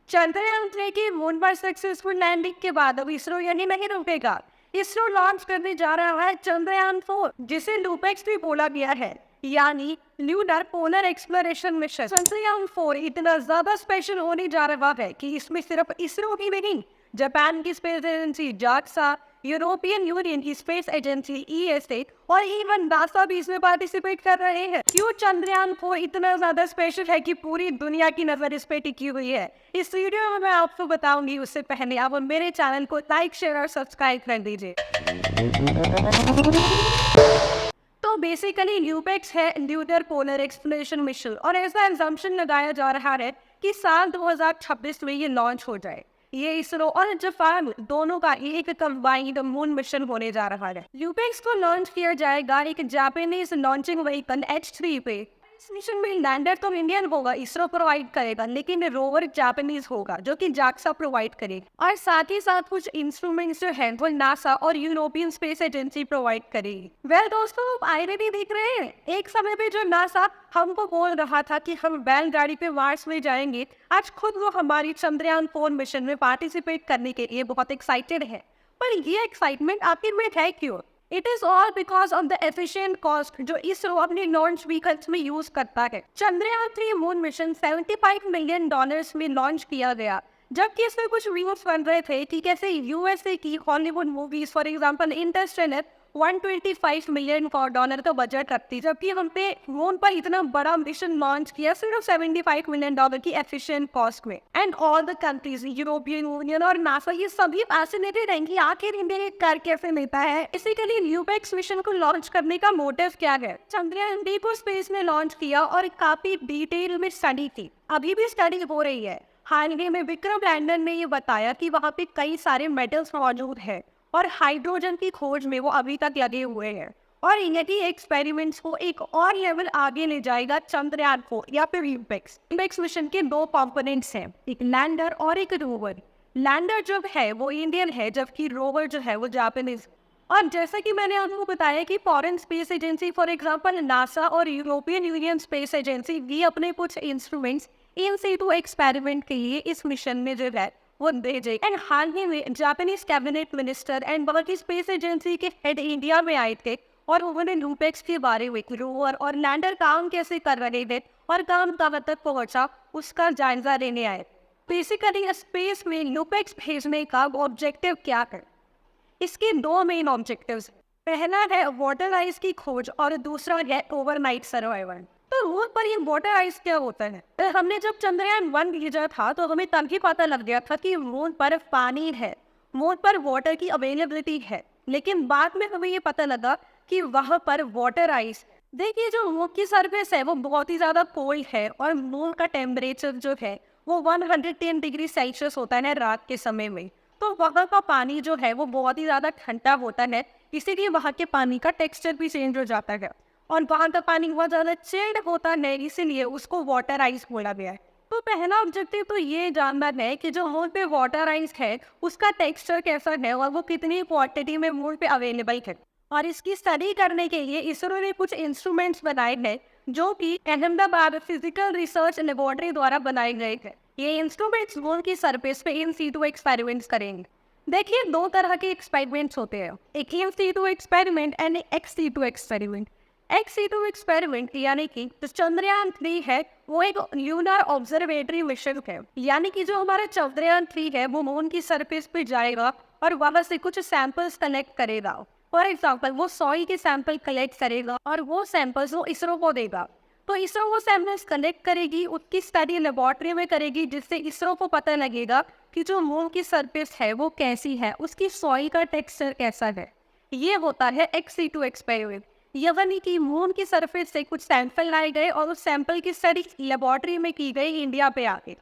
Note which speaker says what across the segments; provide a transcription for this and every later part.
Speaker 1: चंद्रयान 3 की मून पर successful landing के बाद अब इसरो यही नहीं रुकेगा। इसरो लॉन्च करने जा रहा है चंद्रयान 4, जिसे लूपेक्स भी बोला गया है, यानी lunar polar exploration mission. Chandrayaan 4 इतना ज्यादा स्पेशल होने जा रहा है कि इसमें सिर्फ इसरो ही नहीं, जापान की space agency JAXA, European union की स्पेस एजेंसी ईएसए और इवन नासा भी इसमें पार्टिसिपेट कर रहे हैं। क्यों चंद्रयान 4 इतना ज्यादा स्पेशल है कि पूरी दुनिया की नजर इस पे टिकी हुई है, इस वीडियो में मैं आपको बताऊंगी। उससे पहले आप मेरे चैनल को लाइक, शेयर और सब्सक्राइब कर दीजिए। तो बेसिकली ल्यूपेक्स है ल्यूनर पोलर एक्सप्लोरेशन मिशन, और ऐसा एग्जाम्पशन लगाया जा रहा है कि साल 2026 में ये लॉन्च हो जाए। ये इसरो और जापान दोनों का एक कंबाइंड मून मिशन होने जा रहा है। ल्यूपेक्स को लॉन्च किया जाएगा एक जापानीज लॉन्चिंग व्हीकल H3 पे। इस मिशन में लैंडर तो इंडियन होगा, इसरो प्रोवाइड करेगा, लेकिन रोवर जापानीज होगा जो कि जाक्सा प्रोवाइड करेगा। और साथ ही साथ कुछ इंस्ट्रूमेंट्स जो है वो नासा और यूरोपियन स्पेस एजेंसी प्रोवाइड करेगी। वेल दोस्तों, आप आईडी देख रहे हैं, एक समय पे जो नासा हमको बोल रहा था कि हम बैलगाड़ी पे मार्स में जाएंगे, आज खुद वो हमारी चंद्रयान 4 मिशन में पार्टिसिपेट करने के लिए बहुत एक्साइटेड है। पर ये एक्साइटमेंट आखिर में है क्यों? It is all because of the efficient cost जो इसरो अपने लॉन्च व्हीकल्स में यूज करता है। चंद्रयान 3 मून मिशन $75 मिलियन में लॉन्च किया गया, जबकि इसमें कुछ व्यूज बन रहे थे कि कैसे यूएसए की Hollywood movies for example Interstellar $125 million का बजट रखती, जबकि हमने मून पर इतना बड़ा मिशन लॉन्च किया सिर्फ $75 मिलियन की एफिशिएंट कॉस्ट में। And all the countries, European union और नासा, ये सभी फैसिनेटेड हैं कि आखिर इंडिया ये कर कैसे लेता है। बेसिकली ल्यूपेक्स मिशन को लॉन्च करने का मोटिव क्या है? चंद्रयान 3 को स्पेस में लॉन्च किया और काफी डिटेल में स्टडी की, अभी भी स्टडी हो रही है। हाल ही में विक्रम लैंडर ने ये बताया कि वहाँ पे कई सारे मेटल्स मौजूद है और हाइड्रोजन की खोज में वो अभी तक लगे हुए हैं, और यही एक्सपेरिमेंट्स को एक और लेवल आगे ले जाएगा चंद्रयान 4 या फिर ल्यूपेक्स। ल्यूपेक्स मिशन के दो कंपोनेंट्स हैं, एक लैंडर और एक रोवर। लैंडर जो है वो इंडियन है, जबकि रोवर जो है वो जापानीज। और जैसा कि मैंने आपको बताया कि foreign space agency for example NASA और यूरोपियन यूनियन स्पेस एजेंसी भी अपने कुछ इंस्ट्रूमेंट्स इन सीटू एक्सपेरिमेंट के लिए इस मिशन में जो है वो भेजे। एंड हाल ही में जापानीज कैबिनेट मिनिस्टर एंड बाकी स्पेस एजेंसी के हेड इंडिया में आए थे और उन्होंने ल्यूपेक्स के बारे में रोवर और लैंडर काम कैसे कर रहे थे और काम कहाँ तक पहुंचा उसका जायजा लेने आए। बेसिकली स्पेस में ल्यूपेक्स भेजने का ऑब्जेक्टिव क्या है? इसके दो मेन ऑब्जेक्टिव्स, पहला है वाटर आइस की खोज और दूसरा है ओवरनाइट सर्वाइवल। तो मून पर ये वाटर आइस क्या होता है? हमने जब चंद्रयान 1 भेजा था तो हमें तभी पता लग गया था कि मून पर पानी है, मून पर वाटर की अवेलेबिलिटी है, लेकिन बाद में हमें ये पता लगा कि वहाँ पर वाटर आइस। देखिए, जो मून की सरफेस है वो बहुत ही ज्यादा कोल्ड है और मून का टेम्परेचर जो है वो 110 डिग्री सेल्सियस होता है रात के समय में। तो वहाँ का पानी जो है वो बहुत ही ज्यादा ठंडा होता है, इसीलिए वहाँ के पानी का टेक्सचर भी चेंज हो जाता है, और वहाँ का पानी बहुत ज्यादा चिल्ड होता है, इसीलिए उसको वाटर आइस बोला गया है। तो पहला ऑब्जेक्टिव तो ये जानना है कि जो मून पे वाटर आइस है उसका टेक्सचर कैसा है और वो कितनी क्वांटिटी में मून पे अवेलेबल है। और इसकी स्टडी करने के लिए इसरो ने कुछ इंस्ट्रूमेंट्स बनाए हैं जो कि अहमदाबाद फिजिकल रिसर्च लेबोरेटरी द्वारा बनाए गए थे। ये इंस्ट्रूमेंट्स मून की सरफेस पे इन सीटू एक्सपेरिमेंट्स करेंगे। देखिए, दो तरह के एक्सपेरिमेंट्स होते हैं, एक in situ experiment and ex situ experiment. Ex situ experiment यानी कि जो चंद्रयान 3 है वो एक ल्यूनर ऑब्जर्वेटरी मिशन है, यानी कि जो हमारा चंद्रयान 3 है वो मून की सरफेस पे जाएगा और वहां से कुछ सैंपल्स कलेक्ट करेगा। फॉर एग्जाम्पल वो सॉइल के सैंपल कलेक्ट करेगा और वो सैंपल्स वो इसरो को देगा। तो इसरो वो सैंपल्स कलेक्ट करेगी, उसकी स्टडी लेबोरेटरी में करेगी, जिससे इसरो को पता लगेगा कि जो मून की सरफेस है वो कैसी है, उसकी सॉइल का टेक्सचर कैसा है। ये होता है एक्स-C2 एक्सपेरिमेंट, यानी कि मून की सरफेस से कुछ सैंपल लाए गए और उस सैंपल की स्टडी लेबोरेटरी में की गई इंडिया पे आके।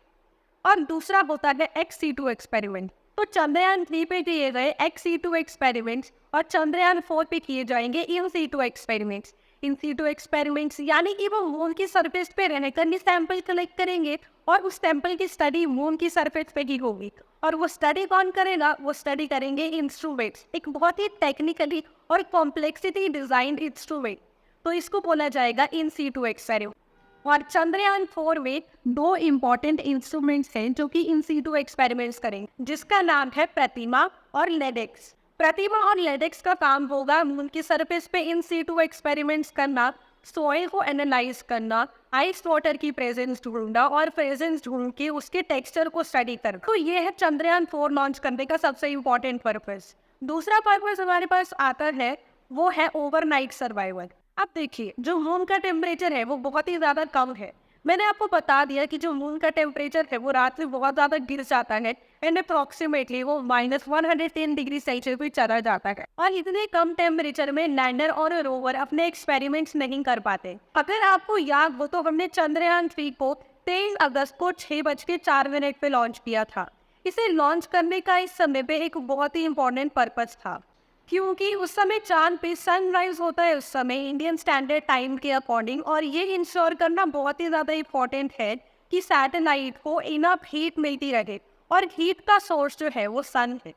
Speaker 1: और दूसरा होता है एक्स-C2 एक्सपेरिमेंट। तो चंद्रयान 3 पे किए गए एक्स-C2 एक्सपेरिमेंट्स और चंद्रयान 4 पे किए जाएंगे इन-C2 एक्सपेरिमेंट्स। इन-C2 एक्सपेरिमेंट्स यानी कि वो मून की सरफेस पे रहकर सैंपल कलेक्ट करेंगे और उस सैंपल की स्टडी मून की सरफेस पे ही होगी। और वो स्टडी कौन करेगा? वो स्टडी करेंगे इंस्ट्रूमेंट्स, एक बहुत ही टेक्निकली और कॉम्प्लेक्सिटी डिजाइंड इंस्ट्रूमेंट। तो इसको बोला जाएगा इन-C2 एक्सपेरिमेंट। और चंद्रयान 4 में दो इम्पोर्टेंट इंस्ट्रूमेंट्स हैं जो कि इन सीटू एक्सपेरिमेंट्स करेंगे, जिसका नाम है प्रतिमा और लेडेक्स। प्रतिमा और लेडेक्स का काम होगा मून की सरफेस पे इन सीटू एक्सपेरिमेंट्स करना, सॉइल को एनालाइज करना, आइस वाटर की प्रेजेंस ढूंढना और प्रेजेंस ढूंढ के उसके टेक्सचर को स्टडी करना। तो ये है चंद्रयान 4 लॉन्च करने का सबसे इम्पोर्टेंट पर्पस। दूसरा पर्पस हमारे पास आता है, वो है ओवरनाइट सर्वाइवल। अब देखिए, जो मून का टेम्परेचर है वो बहुत ही ज़्यादा कम है। मैंने आपको बता दिया कि जो मून का टेम्परेचर है वो रात में बहुत ज़्यादा गिर जाता है एंड अप्रॉक्सीमेटली वो -110 डिग्री सेल्सियस भी चला जाता है। और इतने कम टेम्परेचर में लैंडर और रोवर अपने एक्सपेरिमेंट्स नहीं कर पाते। अगर आपको याद हो तो हमने चंद्रयान 3 को 23 अगस्त को 6:04 पे लॉन्च किया था। इसे लॉन्च करने का इस समय पे एक बहुत ही इम्पोर्टेंट पर्पस था, क्योंकि उस समय चांद पे सनराइज होता है उस समय इंडियन स्टैंडर्ड टाइम के अकॉर्डिंग, और ये इंश्योर करना बहुत ही ज़्यादा इम्पोर्टेंट है कि सैटेलाइट को इनफ हीट मिलती रहे, और हीट का सोर्स जो है वो सन है।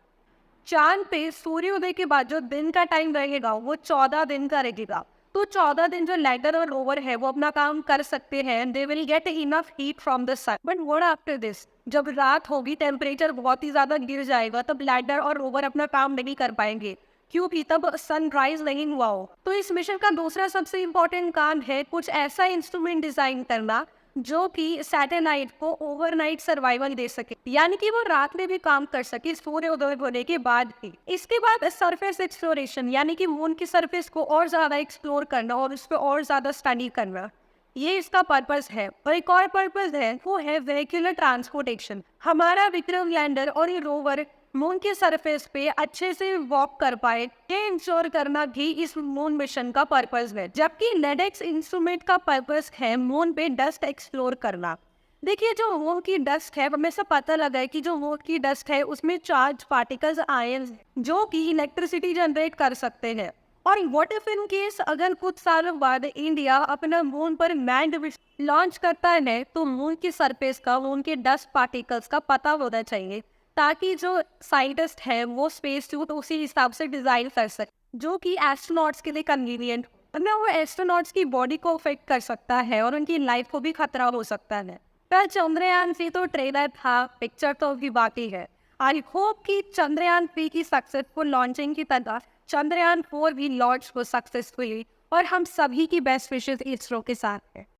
Speaker 1: चांद पे सूर्योदय के बाद जो दिन का टाइम रहेगा वो 14 दिन का रहेगा। तो 14 दिन जो लैंडर और रोवर है वो अपना काम कर सकते हैं, they will get enough heat from the sun. But what after this, जब रात होगी टेम्परेचर बहुत ही ज़्यादा गिर जाएगा, तब लैंडर और रोवर अपना काम नहीं कर पाएंगे क्योंकि तब सनराइज नहीं हुआ हो। तो इस मिशन का दूसरा सबसे इम्पोर्टेंट काम है कुछ ऐसा इंस्ट्रूमेंट डिजाइन करना जो कि सैटेलाइट को ओवरनाइट सर्वाइवल दे सके, यानी कि वो रात में भी काम कर सके सूर्योदय होने के बाद भी। इसके बाद सरफेस एक्सप्लोरेशन, यानी कि मून की सरफेस को और ज्यादा एक्सप्लोर करना और उस पर और ज्यादा स्टडी करना, ये इसका पर्पस है। और एक और पर्पस है, वो है व्हीक्यूलर ट्रांसपोर्टेशन। हमारा विक्रम लैंडर और ये रोवर मून के सरफेस पे अच्छे से वॉक कर पाए, ये इंश्योर करना भी इस मून मिशन का पर्पस है। जबकि लेडेक्स इंस्ट्रूमेंट का पर्पस है मून पे डस्ट एक्सप्लोर करना। देखिए, जो मून की डस्ट है, हमें सब पता लगा है कि जो मून की डस्ट है उसमें चार्ज पार्टिकल्स आयंस जो कि इलेक्ट्रिसिटी जनरेट कर सकते हैं। और व्हाट इफ इन केस अगर कुछ सालों बाद इंडिया अपना मून पर मैन्ड मिशन लॉन्च करता है, तो मून की सरफेस का, मून के डस्ट पार्टिकल्स का पता होना चाहिए, ताकि जो साइंटिस्ट है वो स्पेस सूट उसी हिसाब से डिजाइन कर सके जो कि एस्ट्रोनॉट्स के लिए कन्वीनियंट, वरना वो एस्ट्रोनॉट्स की बॉडी को अफेक्ट कर सकता है और उनकी लाइफ को भी खतरा हो सकता है। पर चंद्रयान 3 तो ट्रेलर था, पिक्चर तो अभी बाकी है। आई होप कि चंद्रयान 3 की सक्सेसफुल लॉन्चिंग की तरह चंद्रयान 4 भी लॉन्च हो सक्सेसफुली, और हम सभी की बेस्ट विशेस इसरो के साथ है।